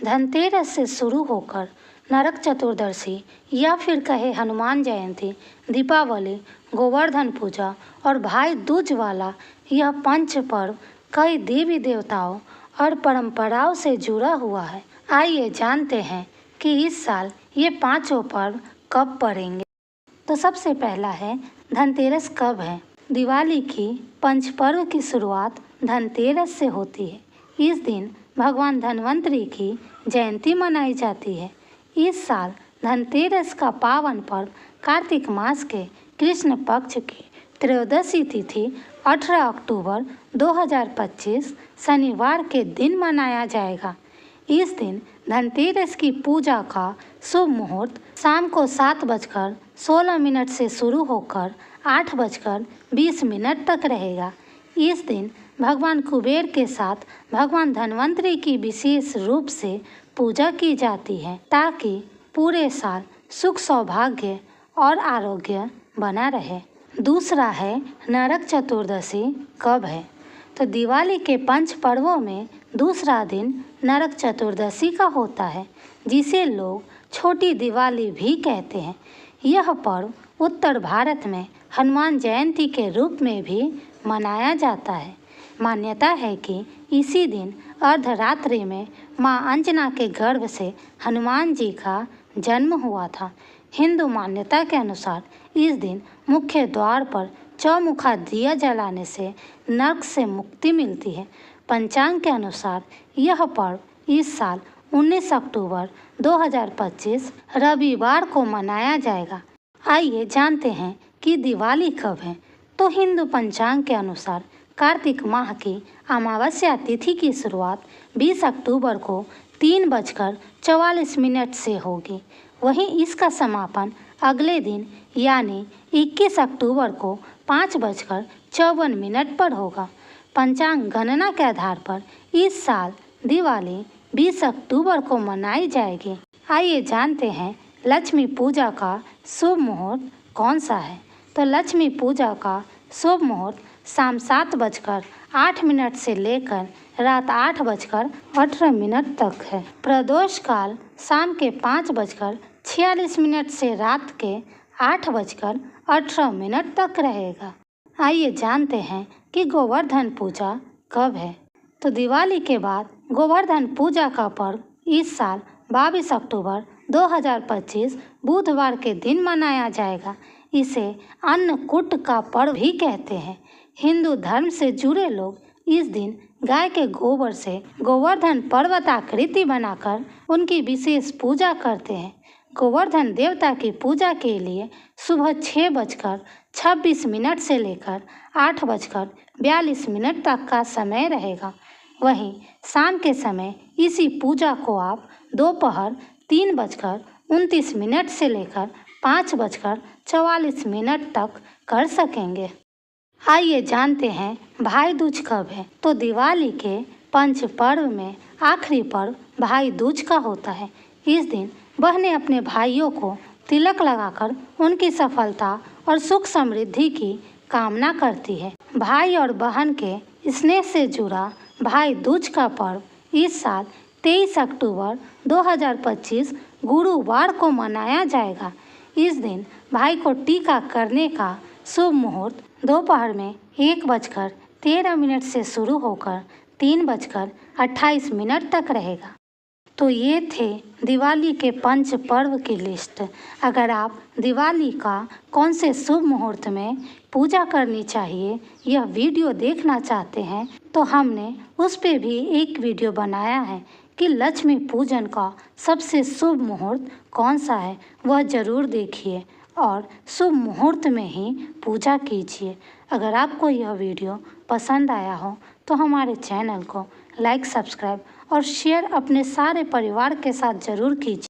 धनतेरस से शुरू होकर नरक चतुर्दशी या फिर कहे हनुमान जयंती, दीपावली, गोवर्धन पूजा और भाई दूज वाला यह पंच पर्व कई देवी देवताओं और परंपराओं से जुड़ा हुआ है। आइए जानते हैं कि इस साल ये पांचों पर्व कब पड़ेंगे। तो सबसे पहला है, धनतेरस कब है। दिवाली की पंच पर्व की शुरुआत धनतेरस से होती है। इस दिन भगवान धन्वंतरि की जयंती मनाई जाती है। इस साल धनतेरस का पावन पर्व कार्तिक मास के कृष्ण पक्ष की त्रयोदशी तिथि 18 अक्टूबर 2025 शनिवार के दिन मनाया जाएगा। इस दिन धनतेरस की पूजा का शुभ मुहूर्त शाम को 7:16 से शुरू होकर 8:20 तक रहेगा। इस दिन भगवान कुबेर के साथ भगवान धन्वंतरि की विशेष रूप से पूजा की जाती है ताकि पूरे साल सुख सौभाग्य और आरोग्य बना रहे। दूसरा है, नरक चतुर्दशी कब है। तो दिवाली के पंच पर्वों में दूसरा दिन नरक चतुर्दशी का होता है, जिसे लोग छोटी दिवाली भी कहते हैं। यह पर्व उत्तर भारत में हनुमान जयंती के रूप में भी मनाया जाता है। मान्यता है कि इसी दिन अर्धरात्रि में मां अंजना के गर्भ से हनुमान जी का जन्म हुआ था। हिंदू मान्यता के अनुसार इस दिन मुख्य द्वार पर चौमुखा दिया जलाने से नरक से मुक्ति मिलती है। पंचांग के अनुसार यह पर्व इस साल 19 अक्टूबर 2025 रविवार को मनाया जाएगा। आइए जानते हैं कि दिवाली कब है। तो हिंदू पंचांग के अनुसार कार्तिक माह की अमावस्या तिथि की शुरुआत 20 अक्टूबर को 3:44 से होगी। वहीं इसका समापन अगले दिन यानी 21 अक्टूबर को 5:54 पर होगा। पंचांग गणना के आधार पर इस साल दिवाली 20 अक्टूबर को मनाई जाएगी। आइए जानते हैं लक्ष्मी पूजा का शुभ मुहूर्त कौन सा है। तो लक्ष्मी पूजा का शुभ मुहूर्त शाम 7:08 से लेकर रात 8:18 तक है। प्रदोष काल शाम के 5:46 से रात के 8:18 तक रहेगा। आइए जानते हैं कि गोवर्धन पूजा कब है। तो दिवाली के बाद गोवर्धन पूजा का पर्व इस साल 22 अक्टूबर 2025 बुधवार के दिन मनाया जाएगा। इसे अन्नकूट का पर्व भी कहते हैं। हिंदू धर्म से जुड़े लोग इस दिन गाय के गोबर से गोवर्धन पर्वताकृति बनाकर उनकी विशेष पूजा करते हैं। गोवर्धन देवता की पूजा के लिए सुबह 6:26 से लेकर 8:42 तक का समय रहेगा। वहीं शाम के समय इसी पूजा को आप दोपहर 3:29 से लेकर 5:44 तक कर सकेंगे। आइए जानते हैं भाई दूज कब है। तो दिवाली के पंच पर्व में आखिरी पर्व भाई दूज का होता है। इस दिन बहनें अपने भाइयों को तिलक लगाकर उनकी सफलता और सुख समृद्धि की कामना करती है। भाई और बहन के स्नेह से जुड़ा भाई दूज का पर्व इस साल 23 अक्टूबर 2025 गुरुवार को मनाया जाएगा। इस दिन भाई को टीका करने का शुभ मुहूर्त दोपहर में 1:13 से शुरू होकर 3:28 तक रहेगा। तो ये थे दिवाली के पंच पर्व की लिस्ट। अगर आप दिवाली का कौन से शुभ मुहूर्त में पूजा करनी चाहिए यह वीडियो देखना चाहते हैं तो हमने उस पे भी एक वीडियो बनाया है कि लक्ष्मी पूजन का सबसे शुभ मुहूर्त कौन सा है, वह ज़रूर देखिए और शुभ मुहूर्त में ही पूजा कीजिए। अगर आपको यह वीडियो पसंद आया हो तो हमारे चैनल को लाइक, सब्सक्राइब और शेयर अपने सारे परिवार के साथ ज़रूर कीजिए।